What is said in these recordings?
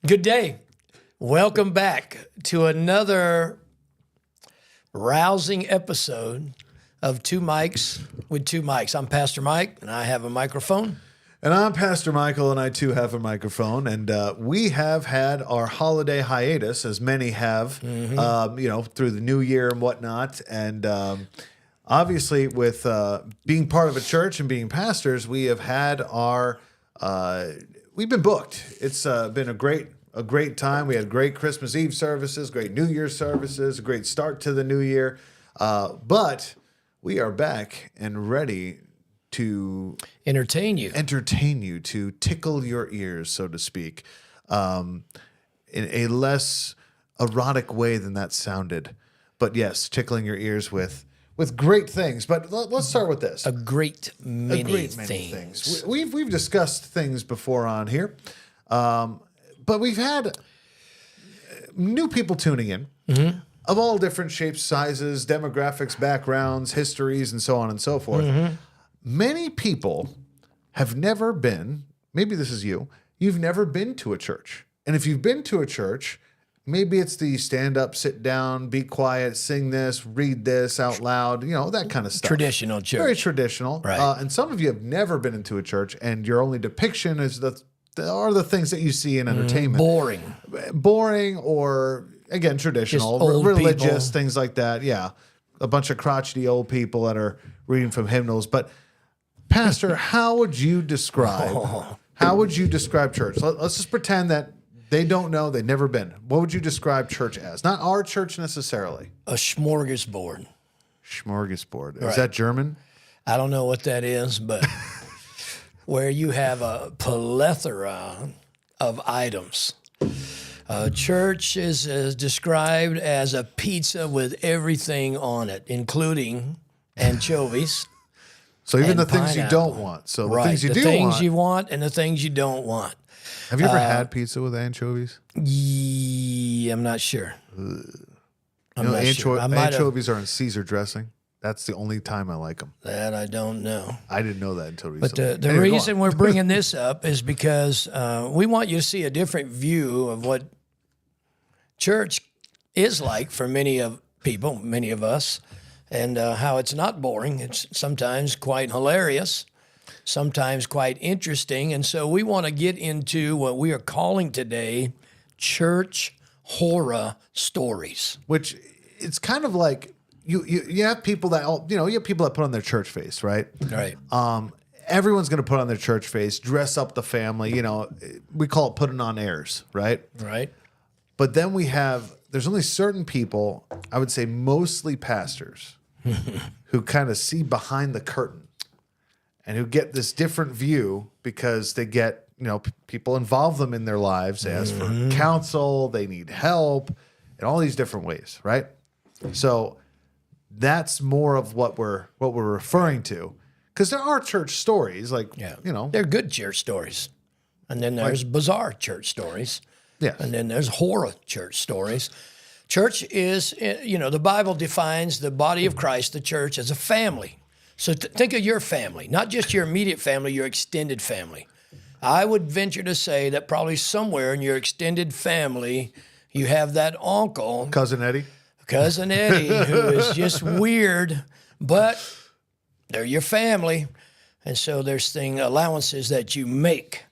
Good day. Welcome back to another rousing episode of Two Mics with Two Mics. I'm Pastor Mike, and I have a microphone. And I'm Pastor Michael, and I too have a microphone. And we have had our holiday hiatus, as many have, through the new year and whatnot. And obviously, with being part of a church and being pastors, we have had we've been booked. It's been a great time. We had great Christmas Eve services, great New Year's services, a great start to the new year. But we are back and ready to entertain you, to tickle your ears, so to speak, in a less erotic way than that sounded. But yes, tickling your ears with great things. But let's start with this. a great many things. We've discussed things before on here, but we've had new people tuning in of all different shapes, sizes, demographics, backgrounds, histories, and so on and so forth. Many people have never been, maybe this is you've never been to a church. And if you've been to a church, maybe it's the stand up, sit down, be quiet, sing this, read this out loud, that kind of stuff. Traditional church. Very traditional. Right. And some of you have never been into a church, and your only depiction is the things that you see in entertainment. Boring, or again, traditional, Just old religious, people. things like that. Yeah. A bunch of crotchety old people that are reading from hymnals. But Pastor, how would you describe church? Let's just pretend that they don't know, they've never been. What would you describe church as? Not our church necessarily. A smorgasbord. Smorgasbord. Right. Is that German? I don't know what that is, but where you have a plethora of items. Church is described as a pizza with everything on it, including anchovies. So even And the things you pineapple. don't want. So the Right, things you the do things want. you want and the things you don't want. Have you ever had pizza with anchovies? I'm not sure. Not sure. I might have- Anchovies are in Caesar dressing. That's the only time I like them. That I don't know. I didn't know that until But recently. the Anyway, go reason on. we're bringing this up is because we want you to see a different view of what church is like for many of us, and how it's not boring. It's sometimes quite hilarious, sometimes quite interesting. And so we want to get into what we are calling today church horror stories. Which it's kind of like you have people that you have people that put on their church face, right? Right. Everyone's going to put on their church face, dress up the family. We call it putting on airs, right? Right. But then there's only certain people, I would say mostly pastors, who kind of see behind the curtain and who get this different view because they get, people involve them in their lives. They ask for counsel, they need help in all these different ways, right? So that's more of what we're referring to. Because there are church stories, They're good church stories. And then there's bizarre church stories. Yes. And then there's horror church stories. Church is, the Bible defines the body of Christ, the church, as a family. So think of your family, not just your immediate family, your extended family. I would venture to say that probably somewhere in your extended family, you have that uncle, Cousin Eddie. who is just weird, but they're your family. And so there's allowances that you make.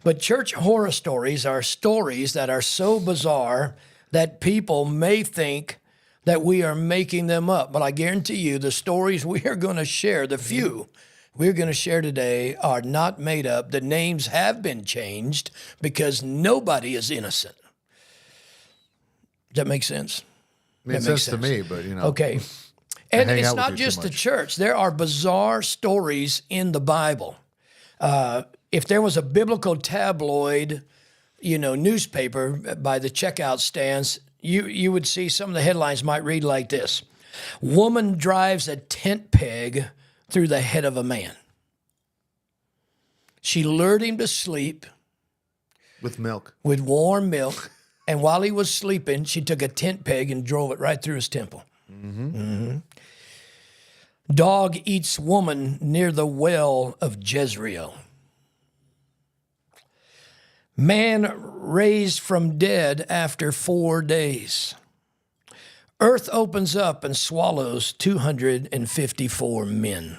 But church horror stories are stories that are so bizarre that people may think that we are making them up. But I guarantee you the stories we are going to share, the few we're going to share today, are not made up. The names have been changed because nobody is innocent. Does that make sense? Makes sense to me, but Okay. And hang it's out with not you too just the much. church. There are bizarre stories in the Bible. If there was a biblical tabloid, newspaper by the checkout stands, you would see some of the headlines might read like this: Woman drives a tent peg through the head of a man. She lured him to sleep with milk. with warm milk, and while he was sleeping, she took a tent peg and drove it right through his temple. Dog eats woman near the well of Jezreel. Man raised from dead after 4 days. Earth opens up and swallows 254 men.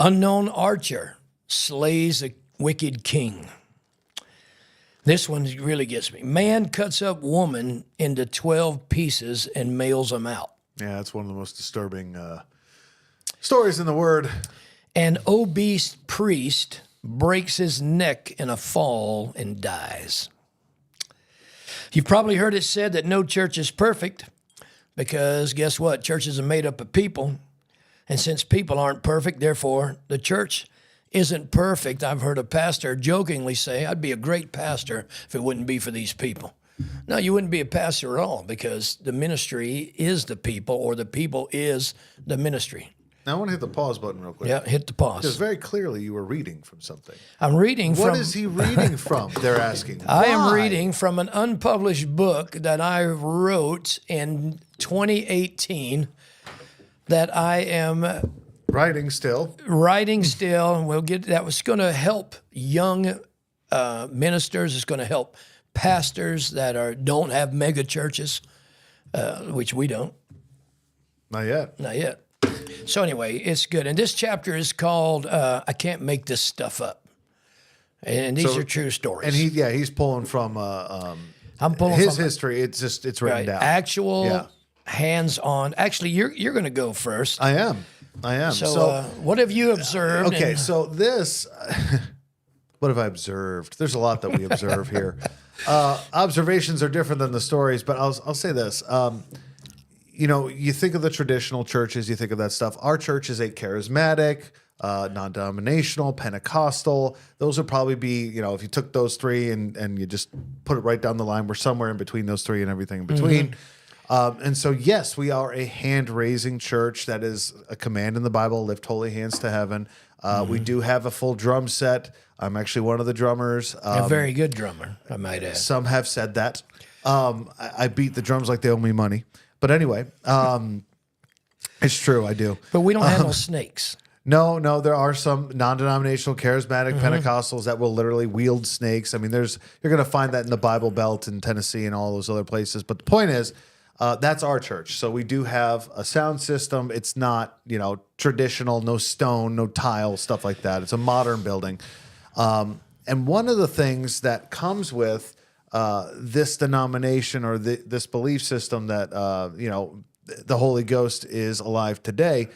Unknown archer slays a wicked king. This one really gets me. Man cuts up woman into 12 pieces and mails them out. Yeah, that's one of the most disturbing stories in the Word. An obese priest breaks his neck in a fall and dies. You've probably heard it said that no church is perfect because guess what? Churches are made up of people. And since people aren't perfect, therefore the church isn't perfect. I've heard a pastor jokingly say, I'd be a great pastor if it wouldn't be for these people. No, you wouldn't be a pastor at all because the ministry is the people or the people is the ministry. Now I want to hit the pause button real quick. Yeah, hit the Because pause. very clearly you were reading from something. I'm reading from... What is he reading from? They're asking. I am Why? reading from an unpublished book that I wrote in 2018 that I am Writing still. writing still, and we'll get that was going to help young ministers. It's going to help pastors that don't have mega churches, which we don't, Not yet. not yet. So anyway, it's good. And this chapter is called "I Can't Make This Stuff Up," and these are true stories. And he's pulling from I'm pulling his from history. It's written right, down. actual Yeah. hands-on. Actually, you're going to go first. I am. So, what have you observed? Okay, and- so this, what have I observed? There's a lot that we observe here. Observations are different than the stories, but I'll say this. You think of the traditional churches, you think of that stuff. Our church is a charismatic, non-denominational, Pentecostal. Those would probably be, if you took those three and you just put it right down the line, we're somewhere in between those three and everything in between. And so, yes, we are a hand-raising church. That is a command in the Bible, lift holy hands to heaven. We do have a full drum set. I'm actually one of the drummers. a very good drummer, I might add. Some have said that. I beat the drums like they owe me money. But anyway, it's true, I do. But we don't handle snakes. No, there are some non-denominational, charismatic Pentecostals that will literally wield snakes. I mean, you're going to find that in the Bible Belt in Tennessee and all those other places. But the point is, that's our church. So we do have a sound system. It's not, traditional, no stone, no tile, stuff like that. It's a modern building. And one of the things that comes with this denomination or this belief system that, the Holy Ghost is alive today,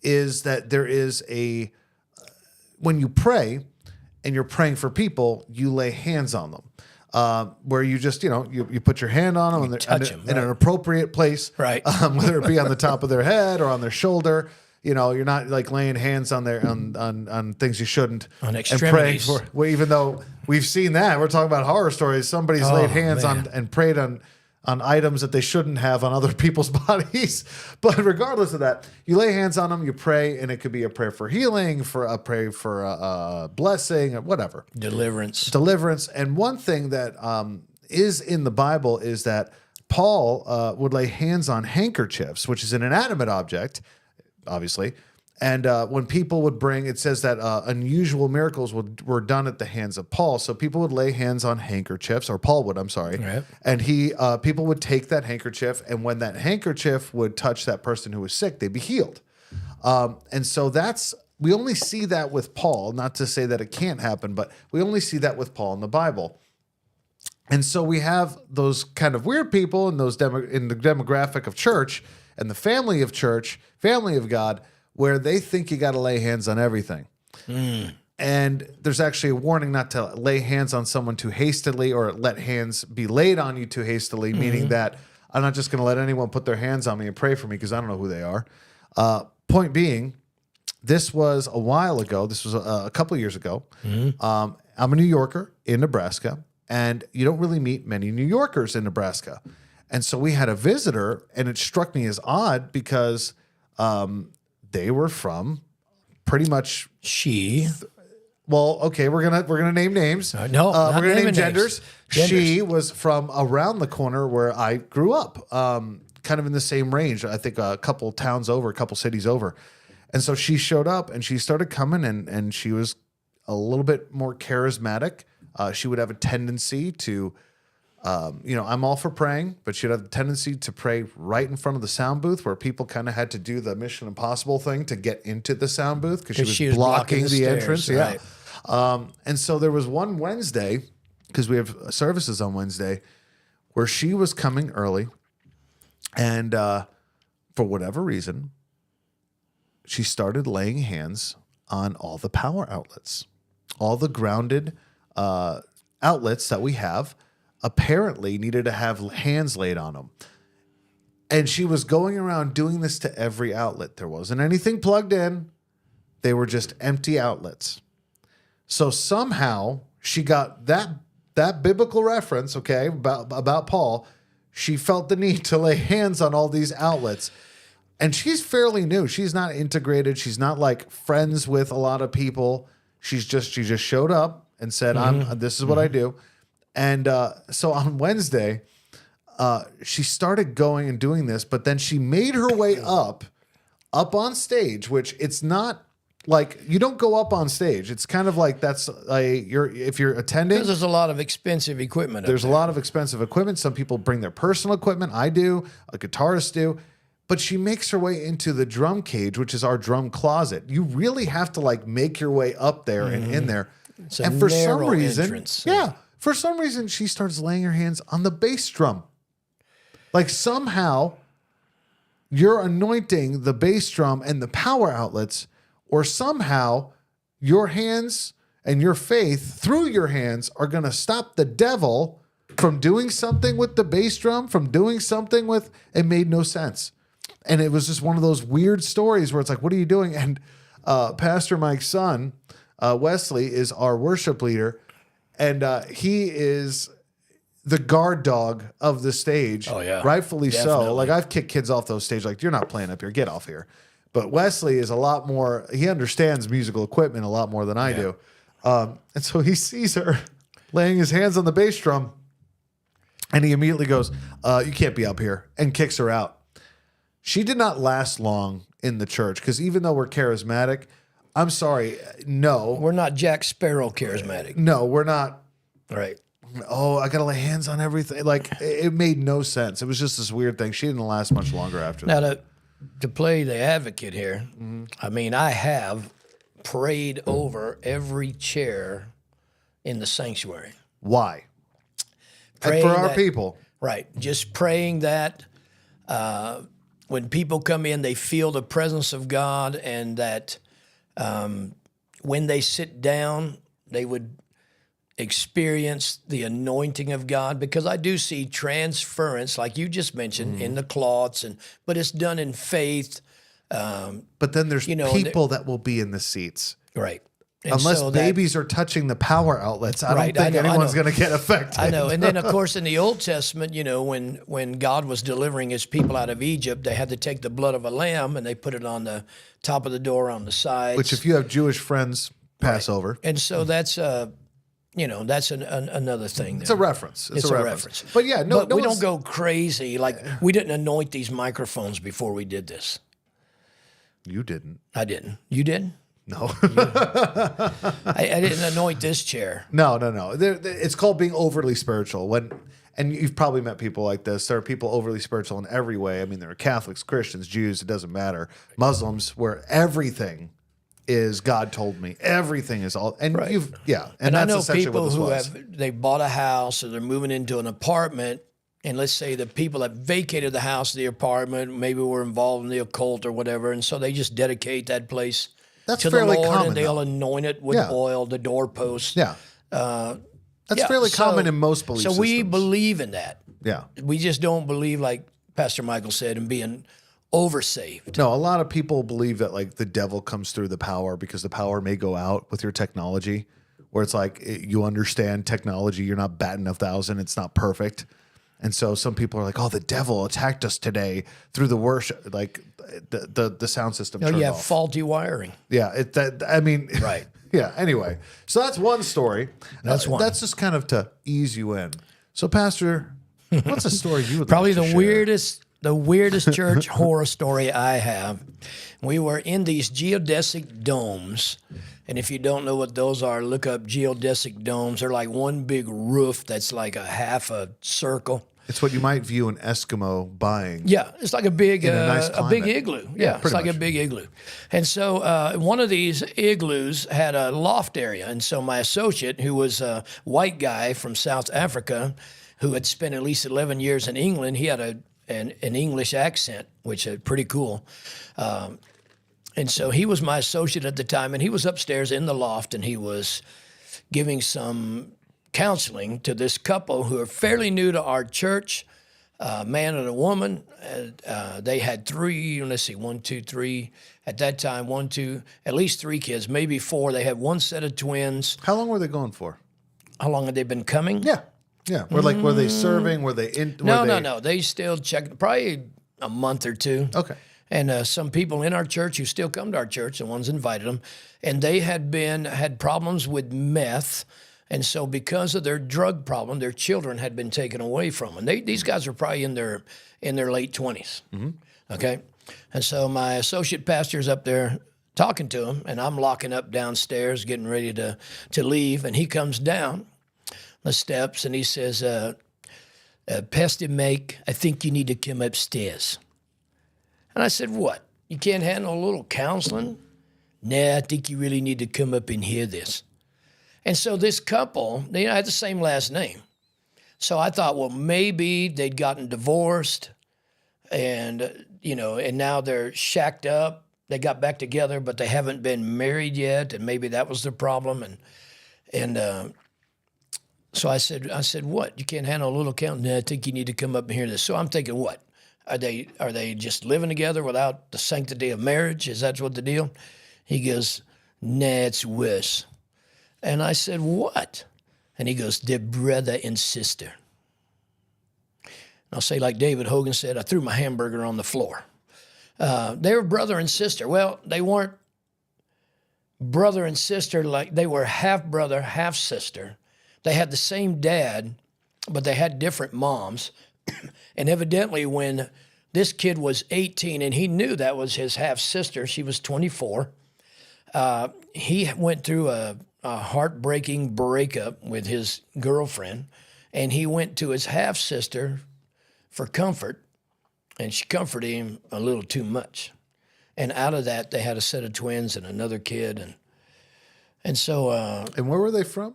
is that there is when you pray and you're praying for people, you lay hands on them. Where you just, you put your hand on them and touch them, in an appropriate place, Right. Whether it be on the top of their head or on their shoulder. You're not like laying hands on their on things you shouldn't. On and praying extremities. for. Well, even though we've seen that, we're talking about horror stories. Somebody's laid hands man. on and prayed on items that they shouldn't have on other people's bodies. But regardless of that, you lay hands on them, you pray, and it could be a prayer for healing, for a prayer for a blessing, or whatever. Deliverance. And one thing that is in the Bible is that Paul would lay hands on handkerchiefs, which is an inanimate object, obviously. And when people would bring, it says that unusual miracles were done at the hands of Paul. So people would lay hands on handkerchiefs, or Paul would, I'm sorry. Right. And people would take that handkerchief, and when that handkerchief would touch that person who was sick, they'd be healed. And so we only see that with Paul, not to say that it can't happen, but we only see that with Paul in the Bible. And so we have those kind of weird people in in the demographic of church and the family of church, family of God, where they think you got to lay hands on everything. And there's actually a warning not to lay hands on someone too hastily or let hands be laid on you too hastily, meaning that I'm not just going to let anyone put their hands on me and pray for me because I don't know who they are. Point being, this was a while ago. This was a couple of years ago. I'm a New Yorker in Nebraska, and you don't really meet many New Yorkers in Nebraska. And so we had a visitor, and it struck me as odd because they were from pretty much. Well, okay, we're gonna name names. No, we're not gonna name naming genders. names. She was from around the corner where I grew up, kind of in the same range. I think a couple towns over, a couple cities over. And so she showed up and she started coming and she was a little bit more charismatic. She would have a tendency to, I'm all for praying, but she'd have a tendency to pray right in front of the sound booth where people kind of had to do the Mission Impossible thing to get into the sound booth because she was blocking the stairs, entrance. right. Yeah. And so there was one Wednesday, because we have services on Wednesday, where she was coming early. And for whatever reason, she started laying hands on all the power outlets, all the grounded outlets that we have. Apparently needed to have hands laid on them. And she was going around doing this to every outlet. There wasn't anything plugged in. They were just empty outlets. So somehow she got that biblical reference, okay, about Paul. She felt the need to lay hands on all these outlets. And she's fairly new. She's not integrated. She's not like friends with a lot of people. She just showed up and said, this is what I do. And so on Wednesday, she started going and doing this, but then she made her way up on stage, which it's not like you don't go up on stage. It's kind of like if you're attending. Because there's a lot of expensive equipment. There's a lot of expensive equipment. Some people bring their personal equipment. I do. A guitarist do. But she makes her way into the drum cage, which is our drum closet. You really have to like make your way up there and in there. It's a and for some narrow reason, entrance. for some reason, she starts laying her hands on the bass drum. Like somehow you're anointing the bass drum and the power outlets, or somehow your hands and your faith through your hands are going to stop the devil from doing something with the bass drum, from doing something with, it made no sense. And it was just one of those weird stories where it's like, what are you doing? And Pastor Mike's son, Wesley, is our worship leader. And he is the guard dog of the stage. Oh, yeah. Rightfully Definitely. so. Like, I've kicked kids off those stages. Like, you're not playing up here. Get off here. But Wesley is a lot more, he understands musical equipment a lot more than I do. And so he sees her laying his hands on the bass drum. And he immediately goes, you can't be up here, and kicks her out. She did not last long in the church because even though we're charismatic, I'm sorry, no. We're not Jack Sparrow charismatic. No, we're not. Right. Oh, I got to lay hands on everything. Like, it made no sense. It was just this weird thing. She didn't last much longer after that. Now, to play the advocate here, I mean, I have prayed over every chair in the sanctuary. Why? And Praying for our that- people. Right. Just praying that when people come in, they feel the presence of God, and that when they sit down, they would experience the anointing of God, because I do see transference, like you just mentioned, in the cloths, but it's done in faith. But then there's You know, people that will be in the seats. Right. And Unless so that- babies are touching the power outlets, I Right, don't think I know. anyone's going to get affected. I know. And then, of course, in the Old Testament, you know, when God was delivering his people out of Egypt, they had to take the blood of a lamb and they put it on the top of the door, on the sides. Which, if you have Jewish friends, Passover. And so that's, that's another thing. It's a reference. It's a reference. But yeah, no, But no we one's- don't go crazy. Like, we didn't anoint these microphones before we did this. You didn't. I didn't. You did? No. I didn't anoint this chair. No. It's called being overly spiritual. And you've probably met people like this. There are people overly spiritual in every way. I mean, there are Catholics, Christians, Jews, it doesn't matter. Muslims, where everything is God told me. Everything is all. And Right. And I that's know essentially people what this who was. they bought a house or they're moving into an apartment, and let's say the people that vacated the house, the apartment, maybe were involved in the occult or whatever, and so they just dedicate that place That's to the fairly Lord, common, and they'll though. anoint it with Yeah. oil, the doorpost. Yeah. That's fairly common in most belief So we systems. believe in that. Yeah. We just don't believe, like Pastor Michael said, in being oversaved. No, a lot of people believe that like the devil comes through the power because the power may go out with your technology, where it's like you understand technology, you're not batting 1,000, it's not perfect. And so some people are like, "Oh, the devil attacked us today through the worship." Like the sound system. No, turned you have off. faulty wiring. Yeah, I mean, Right. Yeah. Anyway, so that's one story. That's one. That's just kind of to ease you in. So, Pastor, what's a story you would Probably like to the share? weirdest the weirdest church horror story I have. We were in these geodesic domes. And if you don't know what those are, look up geodesic domes. They're like one big roof that's like a half a circle. It's what you might view an Eskimo buying. Yeah, it's like a big nice a big climate. igloo. Yeah, it's like much. a big igloo. And so one of these igloos had a loft area. And so my associate, who was a white guy from South Africa, who had spent at least 11 years in England, he had an English accent, which is pretty cool. And so he was my associate at the time, and he was upstairs in the loft, and he was giving some counseling to this couple who are fairly new to our church, a man and a woman. They had three, let's see, 1, 2, 3, at that time, 1, 2, at least 3 kids, maybe 4. They had one set of twins. How long were they going for? How long had they been coming? Yeah. Were they serving? Were they in? No. They still checked, probably a month or 2. Okay. And some people in our church who still come to our church, the ones invited them, and they had problems with meth. And so because of their drug problem, their children had been taken away from them. These guys were probably in their late 20s, okay? And so my associate pastor's up there talking to him, and I'm locking up downstairs, getting ready to leave, and he comes down the steps, and he says, Pastor Mike, I think you need to come upstairs. And I said, what? You can't handle a little counseling? Nah, I think you really need to come up and hear this. And so this couple, they had the same last name. So I thought, well, maybe they'd gotten divorced and, and now they're shacked up. They got back together, but they haven't been married yet, and maybe that was the problem. And so I said, what? You can't handle a little count? No, I think you need to come up and hear this. So I'm thinking, what? Are they just living together without the sanctity of marriage? Is that what the deal? He goes, nah, it's worse. And I said, what? And he goes, they're brother and sister. And I'll say like David Hogan said, I threw my hamburger on the floor. They were brother and sister. Well, they weren't brother and sister, like they were half brother, half sister. They had the same dad, but they had different moms. And evidently when this kid was 18 and he knew that was his half sister, she was 24, he went through a heartbreaking breakup with his girlfriend, and he went to his half-sister for comfort, and she comforted him a little too much. And out of that, they had a set of twins and another kid. And so... and where were they from?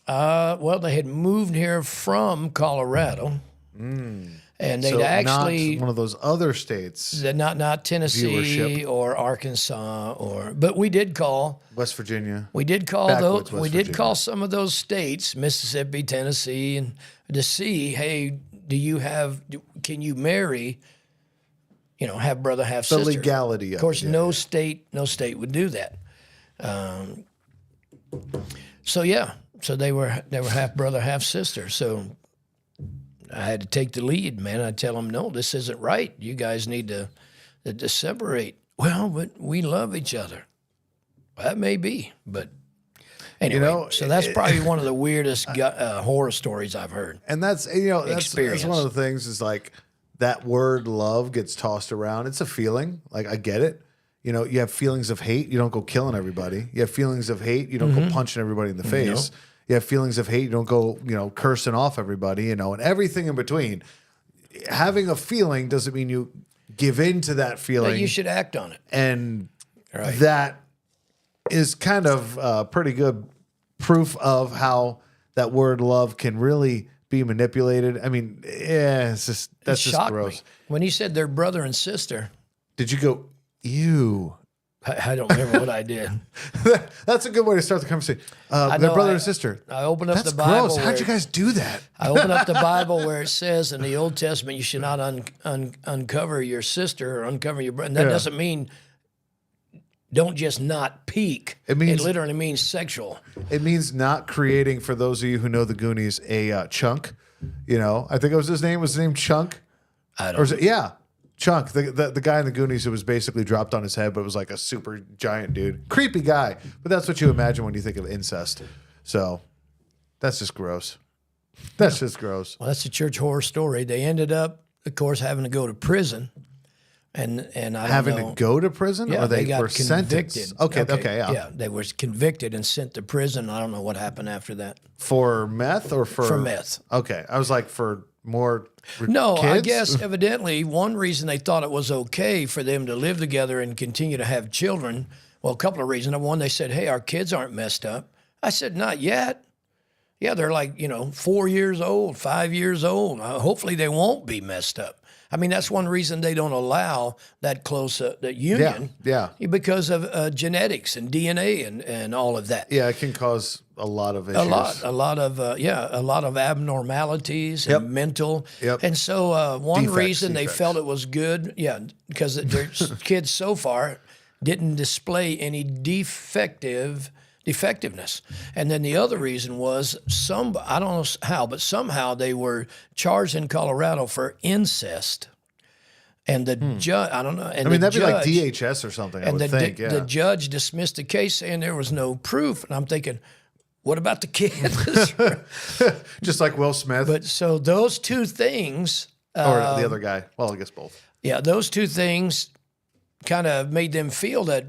Well, they had moved here from Colorado. And they'd actually... not one of those other states. Not Tennessee Viewership. or Arkansas but we did call... West Virginia. We did call Backwoods, those. West We did Virginia. call some of those states, Mississippi, Tennessee, and to see, hey, can you marry, have brother, have The sister? legality Of course, it, yeah. no state would do that. So they were half brother, half sister. So I had to take the lead, man. I tell them, no, this isn't right. You guys need to separate. Well, but we love each other. That may be, but anyway. So that's probably one of the weirdest horror stories I've heard. And that's that's Experience. one of the things is like that word love gets tossed around. It's a feeling. Like I get it. You have feelings of hate. You don't go killing everybody. You have feelings of hate. You don't go punching everybody in the face. You have feelings of hate. You don't go cursing off everybody. And everything in between. Having a feeling doesn't mean you give in to that feeling. But you should act on it. And Right. that is kind of pretty good proof of how that word love can really be manipulated. I mean, that's just Shocked gross. me. When you said they're brother and sister, Did you go, ew? I don't remember what I did. That's a good way to start the conversation. They're know, brother and sister. I opened up That's the Bible. gross. How'd you guys do that? I opened up the Bible where it says in the Old Testament you should not uncover your sister or uncover your brother. And that doesn't mean don't just not peek. It means- literally means sexual. It means not creating, for those of you who know the Goonies, a chunk. I think it was his name. Was his name Chunk? I Or don't is it, yeah, Chunk, the guy in the Goonies who was basically dropped on his head, but was like a super giant dude. Creepy guy. But that's what you imagine when you think of incest. So that's just gross. That's just gross. Well, that's a church horror story. They ended up of course, having to go to prison. And I don't Having know. to go to prison, Yeah, or they got were convicted. sentenced? Okay, yeah. Yeah, they were convicted and sent to prison. I don't know what happened after that. For meth or for meth. Okay, I was like for more. No, kids? I guess evidently one reason they thought it was okay for them to live together and continue to have children. Well, a couple of reasons. One, they said, "Hey, our kids aren't messed up." I said, "Not yet." Yeah, they're like 4 years old, 5 years old. Hopefully, they won't be messed up. I mean, that's one reason they don't allow that close that union. Yeah. Because of genetics and DNA and all of that. Yeah, it can cause a lot of issues. A lot of abnormalities and mental. Yep. And so one reason they defects. felt it was good, because their kids so far didn't display any defectiveness. And then the other reason was I don't know how, but somehow they were charged in Colorado for incest. And the judge, I don't know. And I mean, that'd judge, be like DHS or something, I would think. Yeah. the judge dismissed the case saying there was no proof. And I'm thinking, what about the kids? Just like Will Smith But so those two things, or the other guy. Well, I guess both. those two things kind of made them feel that,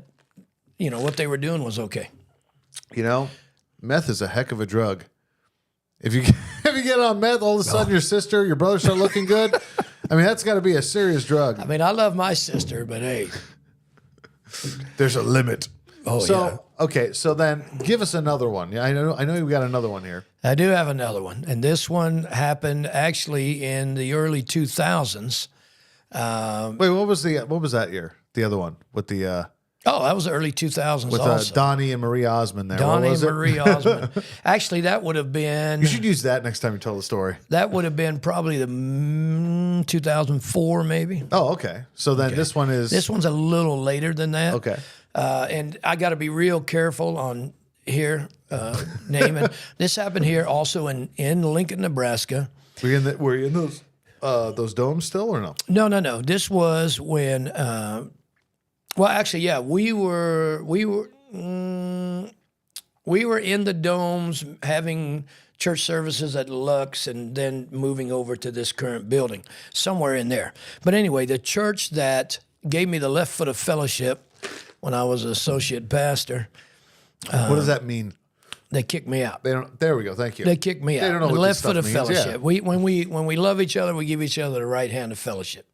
what they were doing was okay. Meth is a heck of a drug. If you get on meth, all of a sudden your brother start looking good. I mean, that's got to be a serious drug. I mean, I love my sister, but hey. There's a limit. Oh, yeah. Okay, so then give us another one. Yeah, I know you got another one here. I do have another one. And this one happened actually in the early 2000s. Wait, what was that year? The other one with the That was the early 2000s also. Donnie and Marie Osmond there. Donnie What was and it? Marie Osmond. Actually, that would have been... You should use that next time you tell the story. That would have been probably the 2004 maybe. Oh, okay. So then this one is... This one's a little later than that. Okay. And I got to be real careful on here naming. This happened here also in Lincoln, Nebraska. Were you in those domes still or no? No. This was when... well, actually, yeah, we were in the domes having church services at Lux and then moving over to this current building, somewhere in there. But anyway, the church that gave me the left foot of fellowship when I was associate pastor, What does that mean? they kicked me out. They don't. There we go. Thank you. They kicked me out. They don't know the what left this foot of stuff means, fellowship. yeah. When we love each other, we give each other the right hand of fellowship.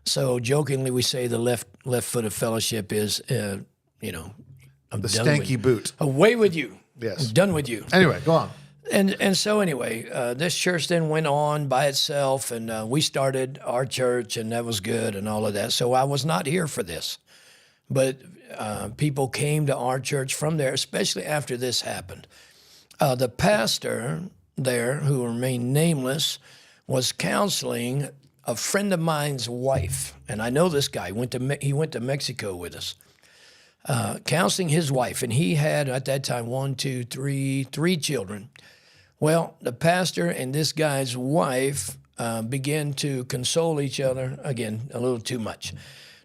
So jokingly, we say the left foot of fellowship is, I'm The done with stanky you. boot. Away with you. Yes. I'm done with you. Anyway, go on. And so anyway, this church then went on by itself, and we started our church, and that was good and all of that. So I was not here for this, but people came to our church from there, especially after this happened. The pastor there, who remained nameless, was counseling a friend of mine's wife, and I know this guy. He went to Mexico with us, counseling his wife, and he had at that time 3 children. Well, the pastor and this guy's wife began to console each other, again, a little too much,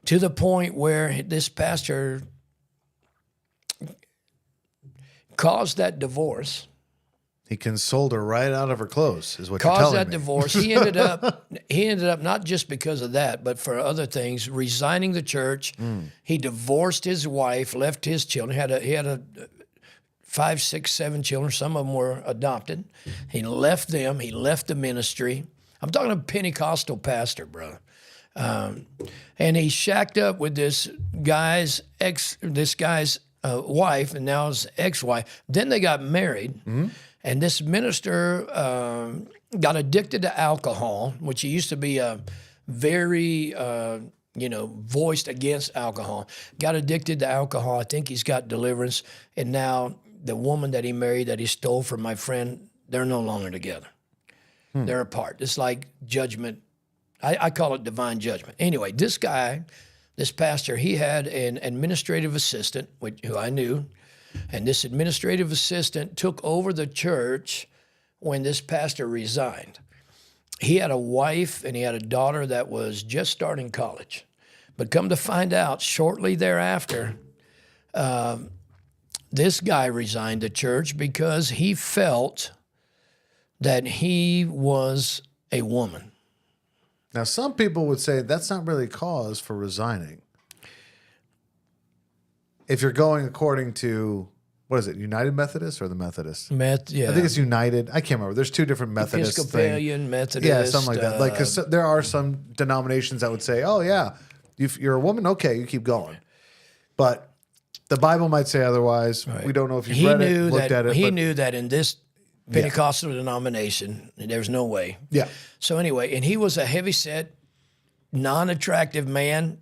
to the point where this pastor caused that divorce. He consoled her right out of her clothes, is what you're telling Caused that me. divorce. He ended up not just because of that, but for other things, resigning the church. He divorced his wife, left his children. He had a 5, 6, 7 children. Some of them were adopted. He left them. He left the ministry. I'm talking a Pentecostal pastor, brother. And he shacked up with this guy's wife, and now his ex-wife. Then they got married. And this minister got addicted to alcohol, which he used to be a very, voiced against alcohol. Got addicted to alcohol. I think he's got deliverance. And now the woman that he married that he stole from my friend, they're no longer together. They're apart. It's like judgment. I call it divine judgment. Anyway, this guy, this pastor, he had an administrative assistant, who I knew. And this administrative assistant took over the church when this pastor resigned. He had a wife and he had a daughter that was just starting college. But come to find out, shortly thereafter, this guy resigned the church because he felt that he was a woman. Now, some people would say that's not really cause for resigning. If you're going according to, what is it, United Methodist or the Methodist? Yeah. I think it's United. I can't remember. There's two different Methodist things. Episcopalian, Methodist. Yeah, something like that. Like, because there are some denominations that would say, oh, yeah, if you're a woman, okay, you keep going. But the Bible might say otherwise. Right. We don't know if you've read it, looked at it. He knew that in this Pentecostal denomination, there's no way. Yeah. So anyway, and he was a heavyset, non-attractive man.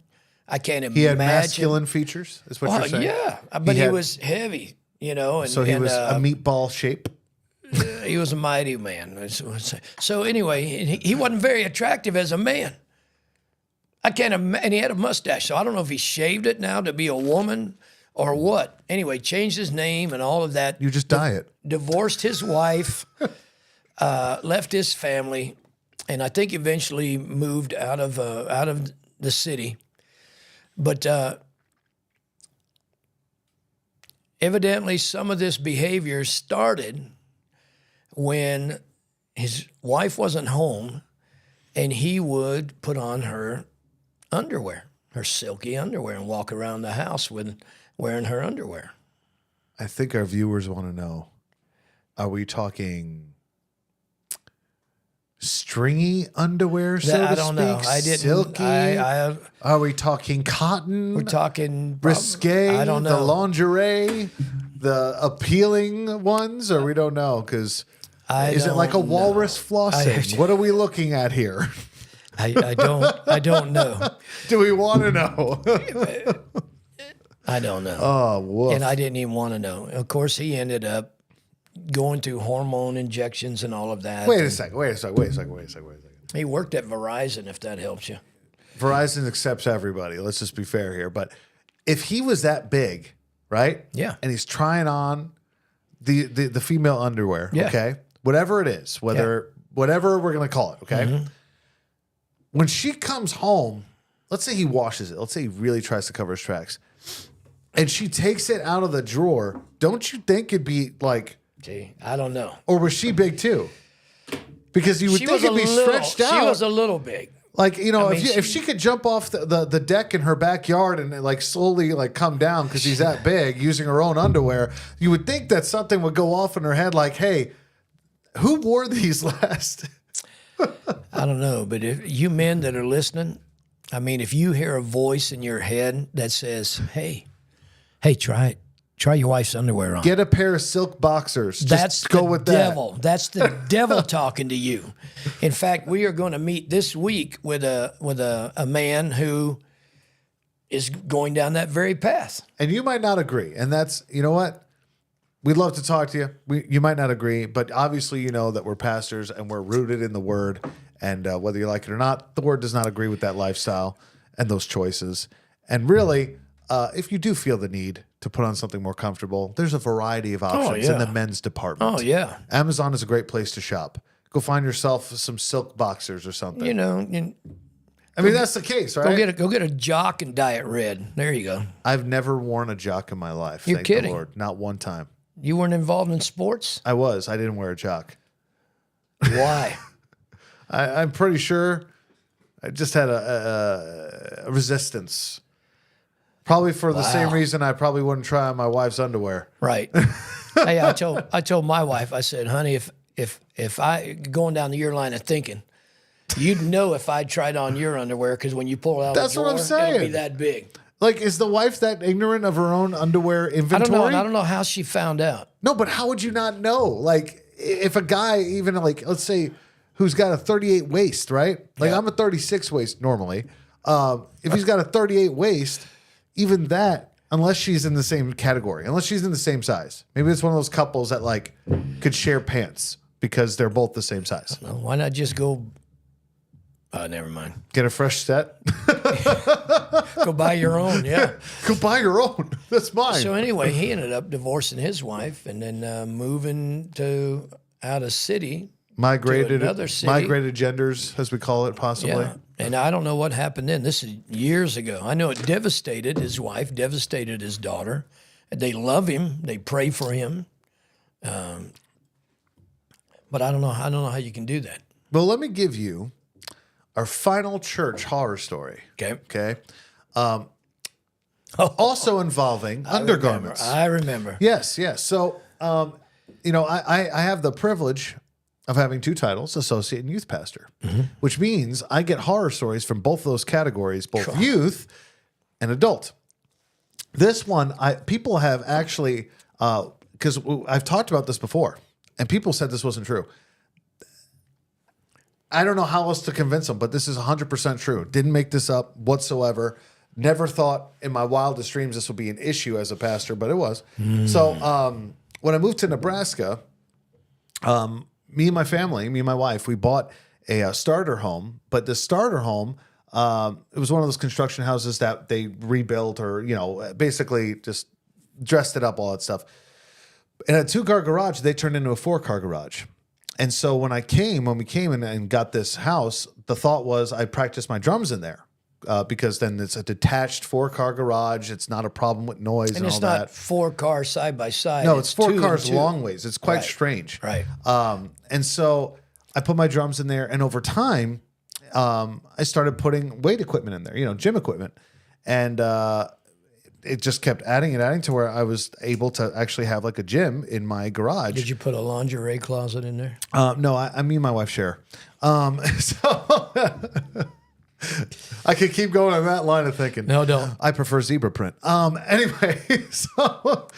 I can't imagine. He had masculine features, is what you're saying? Yeah, but he was heavy, you know. And, so he was a meatball shape? He was a mighty man. So anyway, he wasn't very attractive as a man. I can't imagine. And he had a mustache, so I don't know if he shaved it now to be a woman or what. Anyway, changed his name and all of that. You just dye it. Divorced his wife, left his family, and I think eventually moved out of the city. But evidently, some of this behavior started when his wife wasn't home, and he would put on her underwear, her silky underwear, and walk around the house wearing her underwear. I think our viewers want to know, are we talking stringy underwear, so to I don't know. speak? I didn't. Silky? Are we talking cotton? We're talking risque? I don't know. The lingerie? The appealing ones? Or we don't know? Because is it like a walrus flossing? What are we looking at here? I don't know. Do we want to know? I don't know. Oh, woof. And I didn't even want to know. Of course, he ended up going through hormone injections and all of that. Wait a second. He worked at Verizon, if that helps you. Verizon accepts everybody. Let's just be fair here. But if he was that big, right? Yeah. And he's trying on the female underwear, yeah. Okay? Whatever it is, whatever we're going to call it, okay? Mm-hmm. When she comes home, let's say he washes it. Let's say he really tries to cover his tracks. And she takes it out of the drawer. Don't you think it'd be like... Gee, I don't know. Or was she big too? Because you would think it'd be stretched out. She was a little big. Like, you know, if she could jump off the deck in her backyard and like slowly like come down because he's that big using her own underwear, you would think that something would go off in her head like, hey, who wore these last? I don't know, but if you men that are listening, I mean, if you hear a voice in your head that says, hey, try it. Try your wife's underwear on. Get a pair of silk boxers. Just go with devil. That's the devil talking to you. In fact, we are going to meet this week with a man who is going down that very path. And you might not agree. And that's, you know what? We'd love to talk to you. You might not agree, but obviously you know that we're pastors and we're rooted in the Word. And whether you like it or not, the Word does not agree with that lifestyle and those choices. And really, if you do feel the need to put on something more comfortable, there's a variety of options in the men's department. Oh, yeah. Amazon is a great place to shop. Go find yourself some silk boxers or something. You know, I mean, that's the case, right? Go get a Jock and dye it red. There you go. I've never worn a Jock in my life. You're thank kidding. the Lord. Not one time. You weren't involved in sports? I was. I didn't wear a Jock. Why? I'm pretty sure I just had a resistance. Probably for the same reason I probably wouldn't try on my wife's underwear. Right. Hey, I told my wife, I said, honey, if I going down your line of thinking, you'd know if I tried on your underwear because when you pull it out That's the drawer, what I'm saying. it'll be that big. Like, is the wife that ignorant of her own underwear inventory? I don't know how she found out. No, but how would you not know? Like, if a guy even like, let's say, who's got a 38 waist, right? Like, I'm a 36 waist normally. If he's got a 38 waist, even that, unless she's in the same category, unless she's in the same size. Maybe it's one of those couples that like could share pants because they're both the same size. Well, why not just go? Never mind. Get a fresh set. Go buy your own. Yeah. Go buy your own. That's mine. So anyway, he ended up divorcing his wife and then moving to out of city. Migrated city. genders, as we call it, possibly. Yeah. And I don't know what happened then. This is years ago. I know it devastated his wife, devastated his daughter. They love him. They pray for him. But I don't know. I don't know how you can do that. Well, let me give you our final church horror story. Okay. Okay. Also involving undergarments. I remember. Yes, yes. So, I have the privilege of having two titles, associate and youth pastor, which means I get horror stories from both those categories, both youth and adult. This one, people have actually, because I've talked about this before, and people said this wasn't true. I don't know how else to convince them, but this is 100% true. Didn't make this up whatsoever. Never thought in my wildest dreams this would be an issue as a pastor, but it was. So when I moved to Nebraska, me and my family, me and my wife, we bought a starter home. But the starter home, it was one of those construction houses that they rebuilt or, basically just dressed it up, all that stuff. And a 2-car garage, they turned into a 4-car garage. And so when we came and got this house, the thought was I'd practice my drums in there. Because then it's a detached 4-car garage. It's not a problem with noise and all that. And it's not 4 cars side by side. No, it's 4 2 cars and 2. long ways. It's quite strange. Right. And so I put my drums in there, and over time, I started putting weight equipment in there, gym equipment. And it just kept adding to where I was able to actually have like a gym in my garage. Did you put a lingerie closet in there? No, I mean my wife share. So I could keep going on that line of thinking. No, don't. I prefer zebra print. Anyway, so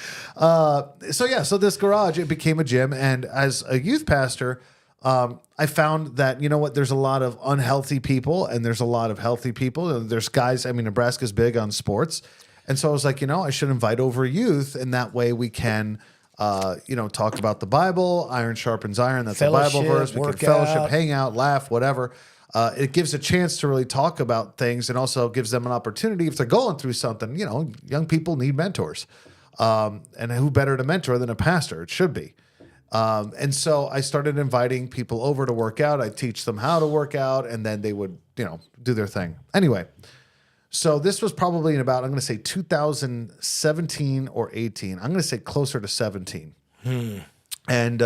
so this garage, it became a gym. And as a youth pastor, I found that, there's a lot of unhealthy people and there's a lot of healthy people. There's guys, Nebraska's big on sports. And so I was like, I should invite over youth, and that way we can, talk about the Bible. Iron sharpens iron. That's a Bible verse. We can fellowship, hang out, laugh, whatever. It gives a chance to really talk about things, and also gives them an opportunity if they're going through something. Young people need mentors. And who better to mentor than a pastor? It should be. And so I started inviting people over to work out. I teach them how to work out, and then they would, do their thing. Anyway, so this was probably in about, I'm going to say 2017 or 18. I'm going to say closer to 17. And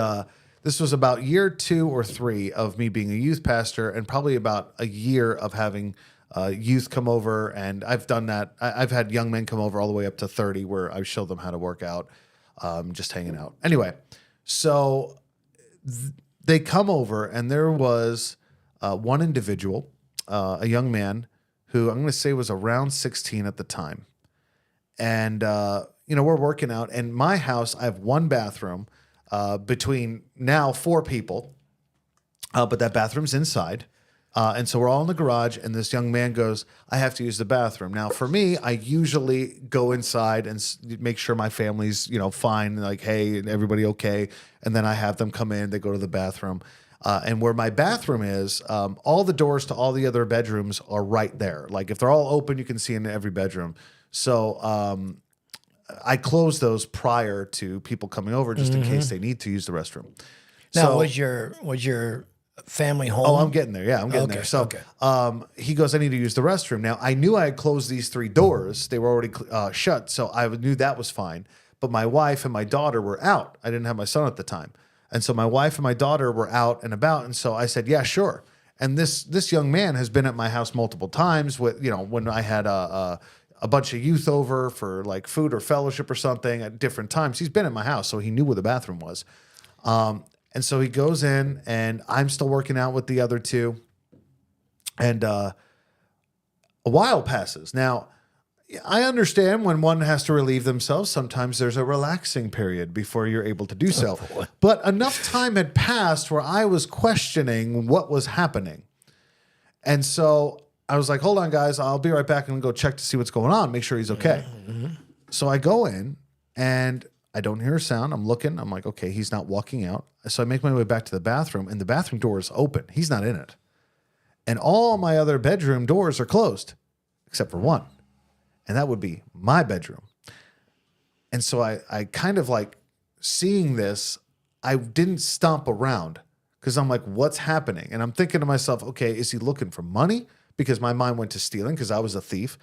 this was about year 2 or 3 of me being a youth pastor, and probably about a year of having youth come over. And I've done that. I've had young men come over all the way up to 30 where I show them how to work out, just hanging out. Anyway, so they come over, and there was one individual, a young man who I'm going to say was around 16 at the time. And, we're working out. And my house, I have one bathroom between now 4 people, but that bathroom's inside. And so we're all in the garage, and this young man goes, I have to use the bathroom. Now, for me, I usually go inside and make sure my family's, fine, like, hey, everybody okay? And then I have them come in, they go to the bathroom. And where my bathroom is, all the doors to all the other bedrooms are right there. Like, if they're all open, you can see into every bedroom. So I close those prior to people coming over, just in case they need to use the restroom. Now, was your family home? Oh, I'm getting there. Yeah, I'm getting there. So he goes, I need to use the restroom. Now, I knew I had closed these 3 doors. They were already shut, so I knew that was fine. But my wife and my daughter were out. I didn't have my son at the time. And so my wife and my daughter were out and about. And so I said, yeah, sure. And this young man has been at my house multiple times with, when I had a bunch of youth over for like food or fellowship or something at different times. He's been at my house, so he knew where the bathroom was. And so he goes in, and I'm still working out with the other 2. And a while passes. Now, I understand when one has to relieve themselves, sometimes there's a relaxing period before you're able to do so. But enough time had passed where I was questioning what was happening. And so I was like, hold on, guys, I'll be right back and go check to see what's going on, make sure he's okay. So I go in, and I don't hear a sound. I'm looking. I'm like, okay, he's not walking out. So I make my way back to the bathroom, and the bathroom door is open. He's not in it. And all my other bedroom doors are closed, except for one. And that would be my bedroom. And so I kind of like seeing this, I didn't stomp around because I'm like, what's happening? And I'm thinking to myself, okay, is he looking for money? Because my mind went to stealing because I was a thief.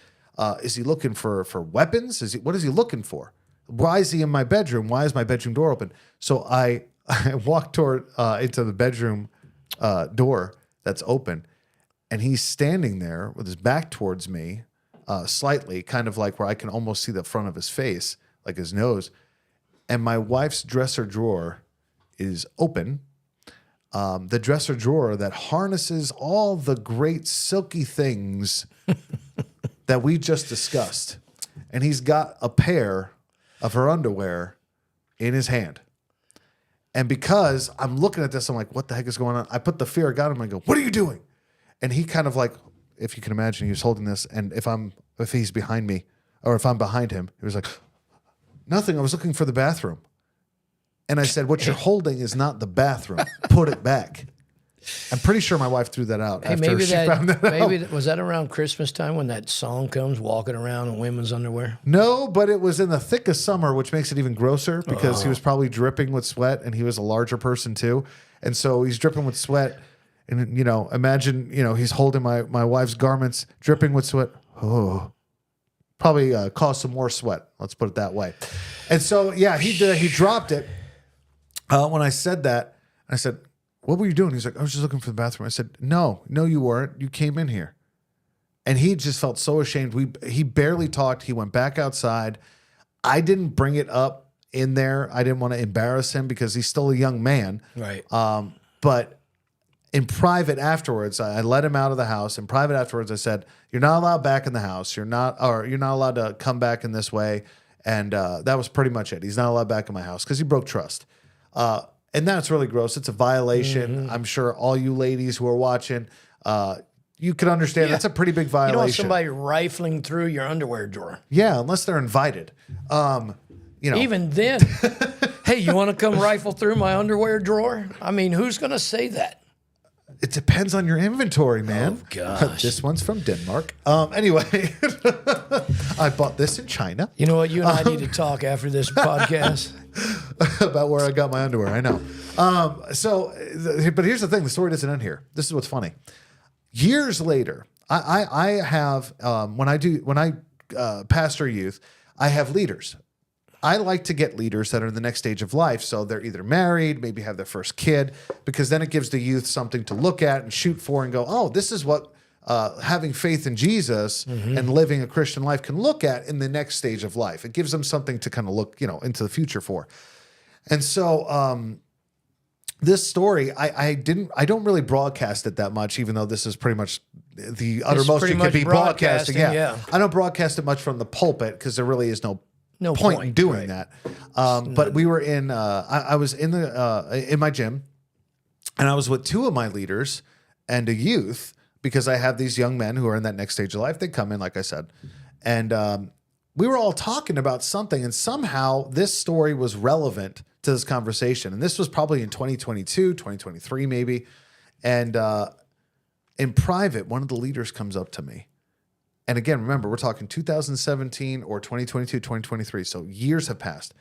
Is he looking for weapons? What is he looking for? Why is he in my bedroom? Why is my bedroom door open? So I walked toward into the bedroom door that's open. and he's standing there with his back towards me, slightly, kind of like where I can almost see the front of his face, like his nose. And my wife's dresser drawer is open. The dresser drawer that harnesses all the great silky things that we just discussed. And he's got a pair of her underwear in his hand. And because I'm looking at this, I'm like, what the heck is going on? I put the fear of God in him and I go, what are you doing? And he kind of like, if you can imagine, he was holding this. And if he's behind me or if I'm behind him, he was like, nothing. I was looking for the bathroom. And I said, what you're holding is not the bathroom. Put it back. I'm pretty sure my wife threw that out after she found that out. Was that around Christmas time when that song comes, Walking Around in Women's Underwear? No, but it was in the thick of summer, which makes it even grosser because he was probably dripping with sweat and he was a larger person too. And so he's dripping with sweat. And, imagine, he's holding my wife's garments, dripping with sweat. Oh, probably caused some more sweat. Let's put it that way. And so, yeah, he dropped it. When I said that, I said, what were you doing? He's like, I was just looking for the bathroom. I said, no, you weren't. You came in here. And he just felt so ashamed. He barely talked. He went back outside. I didn't bring it up in there. I didn't want to embarrass him because he's still a young man. Right. But in private afterwards, I let him out of the house. In private afterwards, I said, you're not allowed back in the house. You're not allowed to come back in this way. And that was pretty much it. He's not allowed back in my house because he broke trust. And that's really gross. It's a violation. Mm-hmm. I'm sure all you ladies who are watching, you can understand that's a pretty big violation. You don't want somebody rifling through your underwear drawer. Yeah, unless they're invited. Even then, hey, you want to come rifle through my underwear drawer? I mean, who's going to say that? It depends on your inventory, man. Oh, gosh. This one's from Denmark. Anyway, I bought this in China. You know what? You and I need to talk after this podcast. About where I got my underwear. I know. But here's the thing. The story doesn't end here. This is what's funny. Years later, I have, when I pastor youth, I have leaders. I like to get leaders that are in the next stage of life. So they're either married, maybe have their first kid, because then it gives the youth something to look at and shoot for and go, oh, this is what having faith in Jesus and living a Christian life can look at in the next stage of life. It gives them something to kind of look, into the future for. And so this story, I don't really broadcast it that much, even though this is pretty much the uttermost you could be broadcasting. Yeah. I don't broadcast it much from the pulpit because there really is no point in doing that. But we were in, I was in my gym, and I was with two of my leaders and a youth, because I have these young men who are in that next stage of life. They come in, like I said, and we were all talking about something, and somehow this story was relevant to this conversation. And this was probably in 2022, 2023, maybe. And in private, one of the leaders comes up to me. And again, remember, we're talking 2017 or 2022, 2023. So years have passed.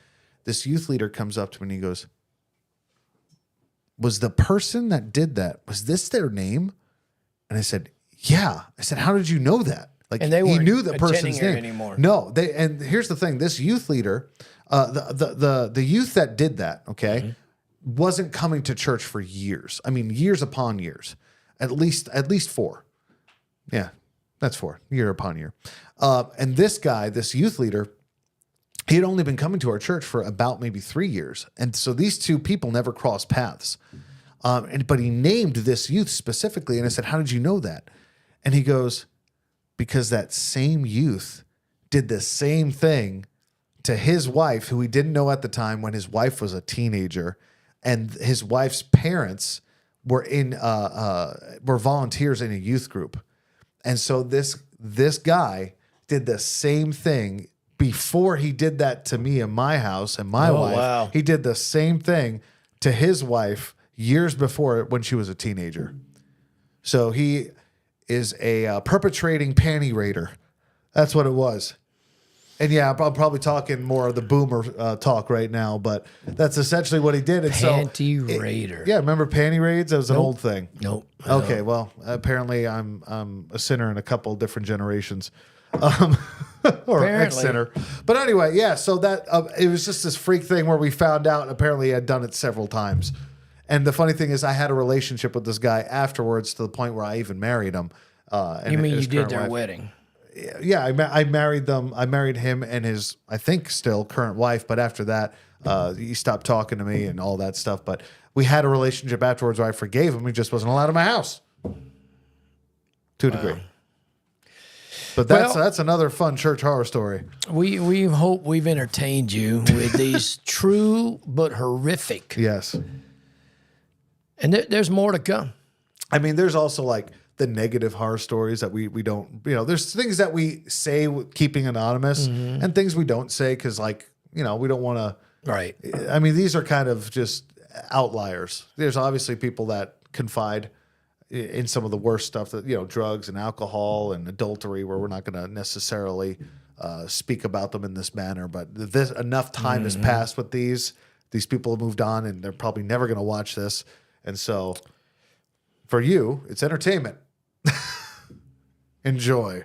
This youth leader comes up to me and he goes, was the person that did that, was this their name? And I said, yeah. I said, how did you know that? Like, and they he knew the person's name anymore. No, and here's the thing. This youth leader, the youth that did that, okay, wasn't coming to church for years. I mean, years upon years, at least 4. Yeah. That's 4, year upon year. And this guy, this youth leader, he had only been coming to our church for about maybe 3 years. And so these two people never crossed paths. But he named this youth specifically. And I said, how did you know that? And he goes, because that same youth did the same thing to his wife, who he didn't know at the time when his wife was a teenager. And his wife's parents were were volunteers in a youth group. And so this guy did the same thing before he did that to me in my house and my wife. Wow. He did the same thing to his wife years before when she was a teenager. So he is a perpetrating panty raider. That's what it was. And yeah, I'm probably talking more of the boomer talk right now, but that's essentially what he did. And panty raider. Yeah, remember panty raids? That was an old thing. Nope. Okay, well, apparently I'm a sinner in a couple different generations. Or ex-sinner. But anyway, yeah, so that it was just this freak thing where we found out apparently he had done it several times. And the funny thing is, I had a relationship with this guy afterwards to the point where I even married him. And You mean his you did current their wife. wedding? Yeah, I married them. I married him and his, I think, still current wife. But after that, he stopped talking to me and all that stuff. But we had a relationship afterwards where I forgave him. He just wasn't allowed in my house. To a degree. But that's another fun church horror story. We hope we've entertained you with these true but horrific. Yes. And there's more to come. I mean, there's also like the negative horror stories that we don't, there's things that we say keeping anonymous and things we don't say because, like, we don't want to. Right. I mean, these are kind of just outliers. There's obviously people that confide in some of the worst stuff that, drugs and alcohol and adultery, where we're not going to necessarily speak about them in this manner. But enough time has passed with these people have moved on and they're probably never going to watch this. And so for you, it's entertainment. Enjoy.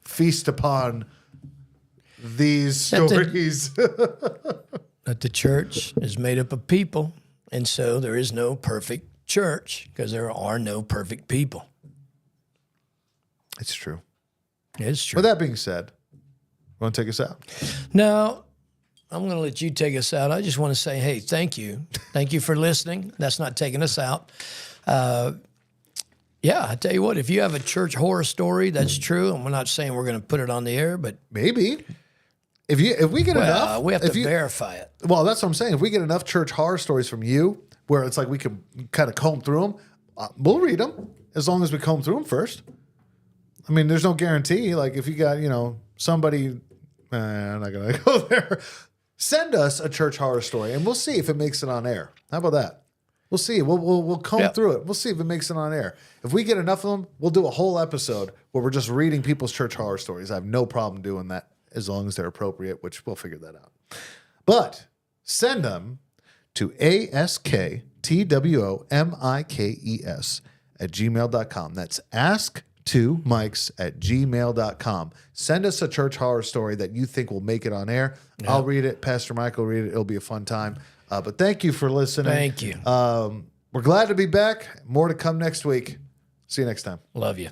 Feast upon these stories. That the church is made up of people, and so there is no perfect church because there are no perfect people. It's true. It's true. With that being said, want to take us out? No, I'm going to let you take us out. I just want to say, hey, thank you. Thank you for listening. That's not taking us out. Yeah, I tell you what, if you have a church horror story that's true, and we're not saying we're going to put it on the air, but Maybe. If we get enough, we have to verify it. Well, that's what I'm saying. If we get enough church horror stories from you, where it's like we can kind of comb through them, we'll read them as long as we comb through them first. I mean, there's no guarantee. Like if you got, somebody, I'm not gonna go there. Send us a church horror story, and we'll see if it makes it on air. How about that? We'll see. We'll comb through it. We'll see if it makes it on air. If we get enough of them, we'll do a whole episode where we're just reading people's church horror stories. I have no problem doing that as long as they're appropriate, which we'll figure that out. But send them to asktwomikes@gmail.com. That's ask2mikes@gmail.com. Send us a church horror story that you think will make it on air. Yeah. I'll read it. Pastor Michael will read it. It'll be a fun time. But thank you for listening. Thank you. We're glad to be back. More to come next week. See you next time. Love you.